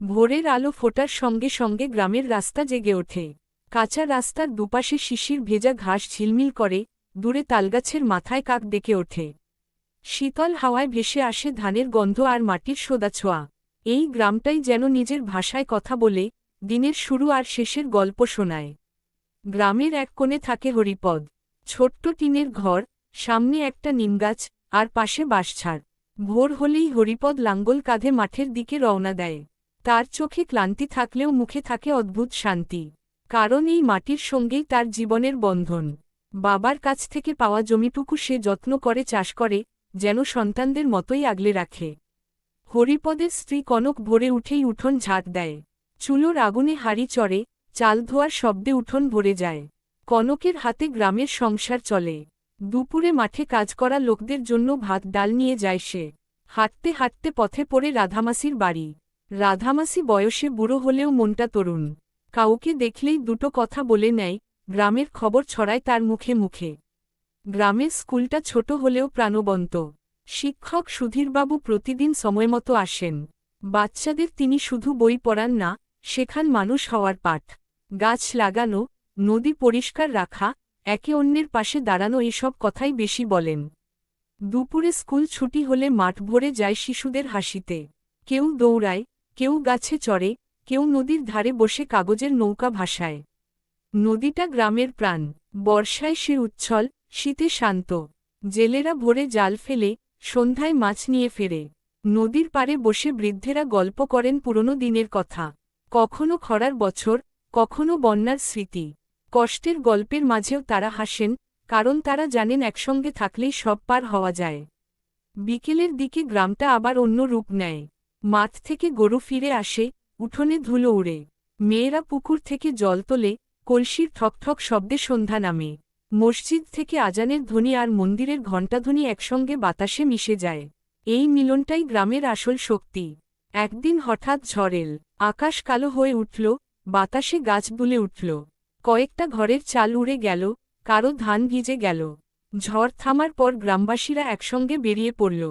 ভোরের আলো ফোটার সঙ্গে সঙ্গে গ্রামের রাস্তা জেগে ওঠে। কাঁচা রাস্তার দুপাশে শিশির ভেজা ঘাস ঝিলমিল করে, দূরে তালগাছের মাথায় কাক ডেকে ওঠে। শীতল হাওয়ায় ভেসে আসে ধানের গন্ধ আর মাটির সোদা ছোঁয়া। এই গ্রামটাই যেন নিজের ভাষায় কথা বলে, দিনের শুরু আর শেষের গল্প শোনায়। গ্রামের এক কোণে থাকে হরিপদ। ছোট্ট টিনের ঘর, সামনে একটা নিমগাছ, আর পাশে বাঁশঝাড়। ভোর হলেই হরিপদ লাঙ্গল কাঁধে মাঠের দিকে রওনা দেয়। তার চোখে ক্লান্তি থাকলেও মুখে থাকে অদ্ভুত শান্তি। কারণ এই মাটির সঙ্গেই তার জীবনের বন্ধন। বাবার কাছ থেকে পাওয়া জমিটুকু সে যত্ন করে চাষ করে, যেন সন্তানদের মতোই আগলে রাখে। হরিপদের স্ত্রী কনক ভোরে উঠেই উঠোন ঝাঁট দেয়। চুলোর আগুনে হাঁড়ি চড়ে, চাল ধোয়ার শব্দে উঠোন ভরে যায়। কনকের হাতে গ্রামের সংসার চলে। দুপুরে মাঠে কাজ করা লোকদের জন্য ভাত ডাল নিয়ে যায় সে। হাঁটতে হাঁটতে পথে পড়ে রাধামাসির বাড়ি। রাধামাসি বয়সে বুড়ো হলেও মনটা তরুণ। কাউকে দেখলেই দুটো কথা বলে নেয়, গ্রামের খবর ছড়ায় তার মুখে মুখে। গ্রামের স্কুলটা ছোট হলেও প্রাণবন্ত। শিক্ষক সুধীরবাবু প্রতিদিন সময়মতো আসেন। বাচ্চাদের তিনি শুধু বই পড়ান না, শেখান মানুষ হওয়ার পাঠ। গাছ লাগানো, নদী পরিষ্কার রাখা, একে অন্যের পাশে দাঁড়ানো এসব কথাই বেশি বলেন। দুপুরে স্কুল ছুটি হলে মাঠ ভরে যায় শিশুদের হাসিতে। কেউ দৌড়ায়, কেউ গাছে চড়ে, কেউ নদীর ধারে বসে কাগজের নৌকা ভাসায়। নদীটা গ্রামের প্রাণ। বর্ষায় সে উচ্ছল, শীতে শান্ত। জেলেরা ভোরে জাল ফেলে, সন্ধ্যায় মাছ নিয়ে ফেরে। নদীর পাড়ে বসে বৃদ্ধেরা গল্প করেন পুরনো দিনের কথা। কখনো খরার বছর, কখনো বন্যার স্মৃতি। কষ্টের গল্পের মাঝেও তারা হাসেন, কারণ তারা জানেন একসঙ্গে থাকলেই সব পার হওয়া যায়। বিকেলের দিকে গ্রামটা আবার অন্য রূপ নেয়। মাঠ থেকে গরু ফিরে আসে, উঠোনে ধুলো উড়ে। মেয়েরা পুকুর থেকে জল তোলে, কলসির ঠকঠক শব্দে সন্ধ্যা নামে। মসজিদ থেকে আজানের ধ্বনি আর মন্দিরের ঘণ্টাধ্বনি একসঙ্গে বাতাসে মিশে যায়। এই মিলনটাই গ্রামের আসল শক্তি। একদিন হঠাৎ ঝড় এল। আকাশ কালো হয়ে উঠল, বাতাসে গাছ দুলে উঠল। কয়েকটা ঘরের চাল উড়ে গেল, কারো ধান ভিজে গেল। ঝড় থামার পর গ্রামবাসীরা একসঙ্গে বেরিয়ে পড়ল।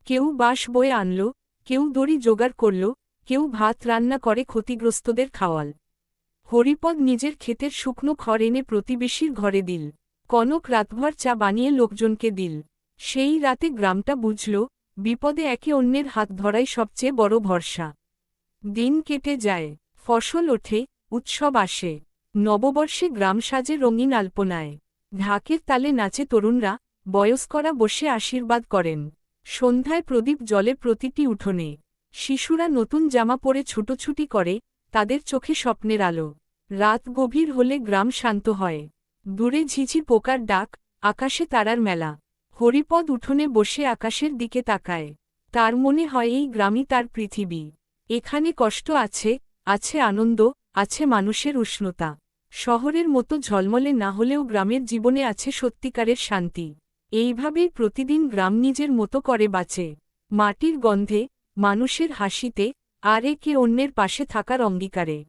কেউ বাঁশ বয়ে আনল, কেউ দড়ি জোগাড় করল, কেউ ভাত রান্না করে ক্ষতিগ্রস্তদের খাওয়াল। হরিপদ নিজের ক্ষেতের শুকনো খড় এনে প্রতিবেশীর ঘরে দিল। কনক রাতভর চা বানিয়ে লোকজনকে দিল। সেই রাতে গ্রামটা বুঝল, বিপদে একে অন্যের হাত ধরাই সবচেয়ে বড় ভরসা। দিন কেটে যায়, ফসল ওঠে, উৎসব আসে। নববর্ষে গ্রাম সাজে রঙিন আলপনায়। ঢাকের তালে নাচে তরুণরা, বয়স্করা বসে আশীর্বাদ করেন। সন্ধ্যায় প্রদীপ জ্বলে প্রতিটি উঠোনে। শিশুরা নতুন জামা পরে ছুটোছুটি করে, তাদের চোখে স্বপ্নের আলো। রাত গভীর হলে গ্রাম শান্ত হয়। দূরে ঝিঝি পোকার ডাক, আকাশে তারার মেলা। হরিপদ উঠোনে বসে আকাশের দিকে তাকায়। তার মনে হয় এই গ্রামই তার পৃথিবী। এখানে কষ্ট আছে, আছে আনন্দ, আছে মানুষের উষ্ণতা। শহরের মতো ঝলমলে না হলেও গ্রামের জীবনে আছে সত্যিকারের শান্তি। এইভাবেই প্রতিদিন গ্রাম নিজের মতো করে বাঁচে। মাটির গন্ধে, মানুষের হাসিতে, আর একে অন্যের পাশে থাকার অঙ্গীকারে।